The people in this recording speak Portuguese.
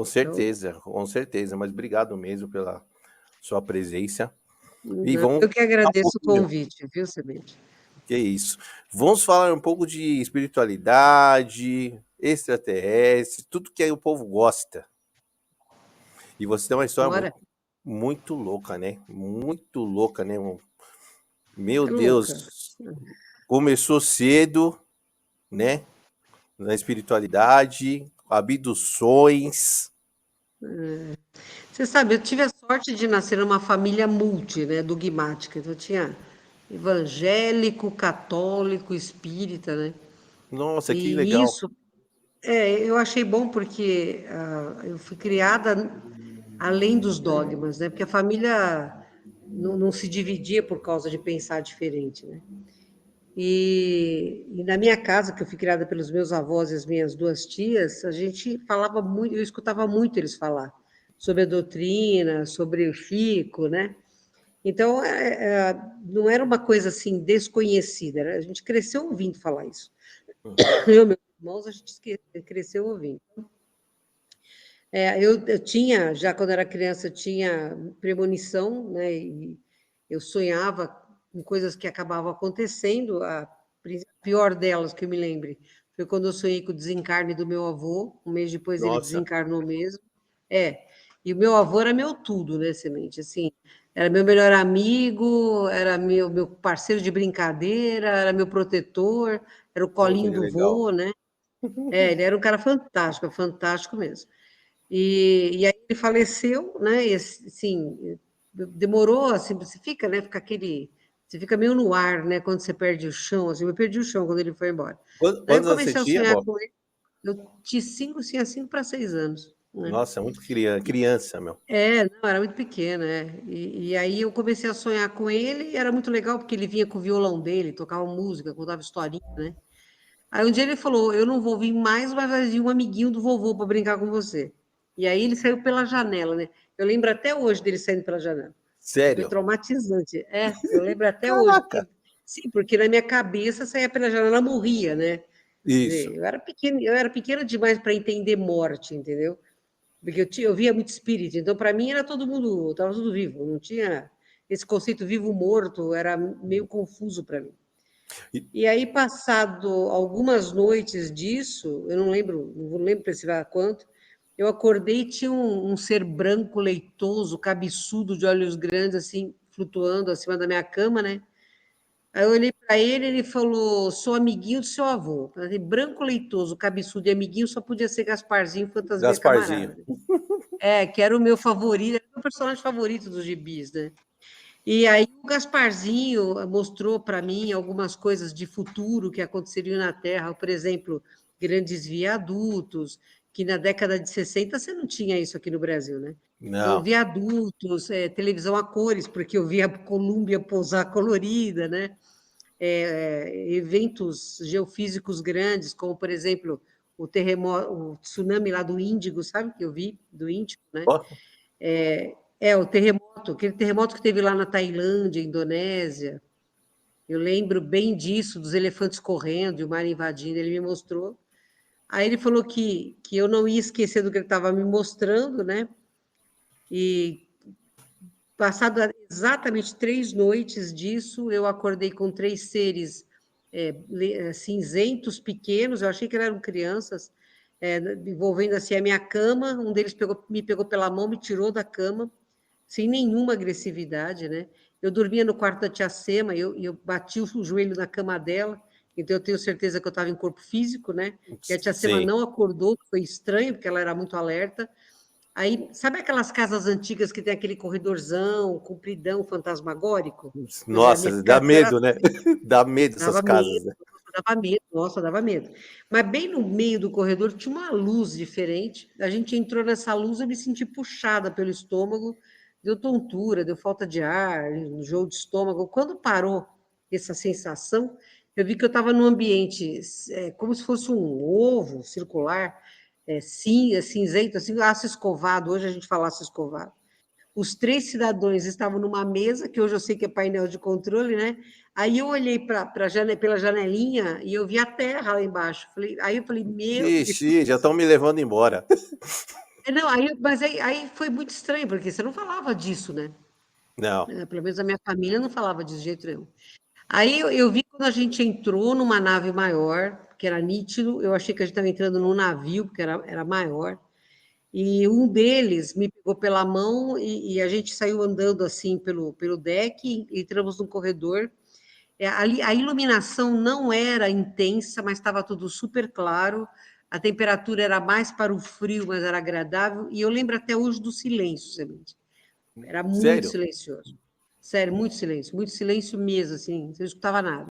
Então, com certeza, mas obrigado mesmo pela sua presença. E não, vamos eu que falar um agradeço o pouquinho, convite, viu, Semente? que é isso. Vamos falar um pouco de espiritualidade, extraterrestre, tudo que aí o povo gosta. E você tem uma história Bora? muito louca, né? Muito louca, né? Meu É louca. Deus, começou cedo, né? Na espiritualidade, abduções. Você sabe, eu tive a sorte de nascer numa família multi, né, dogmática. Então, eu tinha evangélico, católico, espírita, né? Nossa, que E legal. isso, eu achei bom porque eu fui criada além dos dogmas, né? Porque a família não se dividia por causa de pensar diferente, né? E na minha casa, que eu fui criada pelos meus avós e as minhas duas tias, a gente falava muito, eu escutava muito eles falar sobre a doutrina, sobre o Chico, né? Então, não era uma coisa assim desconhecida, a gente cresceu ouvindo falar isso. Eu e meus irmãos, a gente cresceu ouvindo. Eu tinha, já quando era criança, eu tinha premonição, né? E eu sonhava com coisas que acabavam acontecendo. A pior delas que eu me lembre foi quando eu sonhei com o desencarne do meu avô. Um mês depois ele Nossa, desencarnou mesmo. E o meu avô era meu tudo, né, Semente? Assim, era meu melhor amigo, era meu parceiro de brincadeira, era meu protetor, era o nossa, colinho que do legal. vô, né? Ele era um cara fantástico, fantástico mesmo. E aí ele faleceu, né? E assim, demorou, assim, você fica, né? Você fica meio no ar, né? Quando você perde o chão, assim, eu perdi o chão quando ele foi embora. Daí eu Quantos anos você comecei a tinha, sonhar amor? com ele. Eu tinha 5 para 6 anos, né? Nossa, muito criança, meu. Não, era muito pequena, E aí eu comecei a sonhar com ele, e era muito legal, porque ele vinha com o violão dele, tocava música, contava historinha, né? Aí um dia ele falou: Eu não vou vir mais, mas vai vir um amiguinho do vovô para brincar com você. E aí ele saiu pela janela, né? Eu lembro até hoje dele saindo pela janela. Foi Sério? traumatizante. Eu lembro até hoje. Caraca. Sim, porque na minha cabeça saía pela janela, morria, né? Quer Isso. dizer, eu era pequena demais para entender morte, entendeu? Porque eu via muito espírito, então para mim era todo mundo, estava tudo vivo, não tinha esse conceito vivo-morto, era meio confuso para mim. E- E aí, passado algumas noites disso, eu não lembro precisar quanto, eu acordei e tinha um ser branco, leitoso, cabeçudo, de olhos grandes, assim, flutuando acima da minha cama, né? Aí eu olhei para ele, ele falou: Sou amiguinho do seu avô. Eu falei, branco, leitoso, cabeçudo e amiguinho só podia ser Gasparzinho, fantasminha Gasparzinho. camarada. Que era o meu favorito, era o meu personagem favorito dos gibis, né? E aí o Gasparzinho mostrou para mim algumas coisas de futuro que aconteceriam na Terra, por exemplo, grandes viadutos, que na década de 60 você não tinha isso aqui no Brasil, né? Então, Não. viadutos, televisão a cores, porque eu via a Colômbia pousar colorida, né? Eventos geofísicos grandes, como, por exemplo, o terremoto, o tsunami lá do Índico, sabe que eu vi, do Índico, né? Ó, O terremoto, aquele terremoto que teve lá na Tailândia, Indonésia. Eu lembro bem disso, dos elefantes correndo e o mar invadindo, ele me mostrou. Aí ele falou que eu não ia esquecer do que ele estava me mostrando, né? E passado exatamente 3 noites disso, eu acordei com 3 seres cinzentos, pequenos, eu achei que eram crianças, envolvendo assim a minha cama. Um deles me pegou pela mão, me tirou da cama, sem nenhuma agressividade, né? Eu dormia no quarto da tia Sema, eu bati o joelho na cama dela, então eu tenho certeza que eu estava em corpo físico, né? E a tia Sema sim. não acordou, que foi estranho, porque ela era muito alerta. Aí, sabe aquelas casas antigas que tem aquele corredorzão, compridão, fantasmagórico? Pois é, Nossa, nesse dá caso era medo, né? Dá medo essas dava medo, casas, né? dava medo, nossa, dava medo. Mas bem no meio do corredor tinha uma luz diferente. A gente entrou nessa luz, eu me senti puxada pelo estômago, deu tontura, deu falta de ar, enjoo de estômago. Quando parou essa sensação, eu vi que eu estava num ambiente como se fosse um ovo circular, cinzento, assim, aço escovado. Hoje a gente fala aço escovado. Os 3 cidadãos estavam numa mesa, que hoje eu sei que é painel de controle, né? Aí eu olhei pela janelinha e eu vi a terra lá embaixo. Aí eu falei, meu Deus, Ixi, já estão me levando embora. Não, mas aí foi muito estranho, porque você não falava disso, né? Não. Pelo menos a minha família não falava disso de jeito nenhum. Aí eu vi quando a gente entrou numa nave maior, que era nítido, eu achei que a gente estava entrando num navio, porque era maior, e um deles me pegou pela mão e a gente saiu andando assim pelo deck, e entramos num corredor. Ali, a iluminação não era intensa, mas estava tudo super claro. A temperatura era mais para o frio, mas era agradável. E eu lembro até hoje do silêncio, Semente. Era muito Sério? silencioso. Sério, muito silêncio mesmo, assim, você não escutava nada.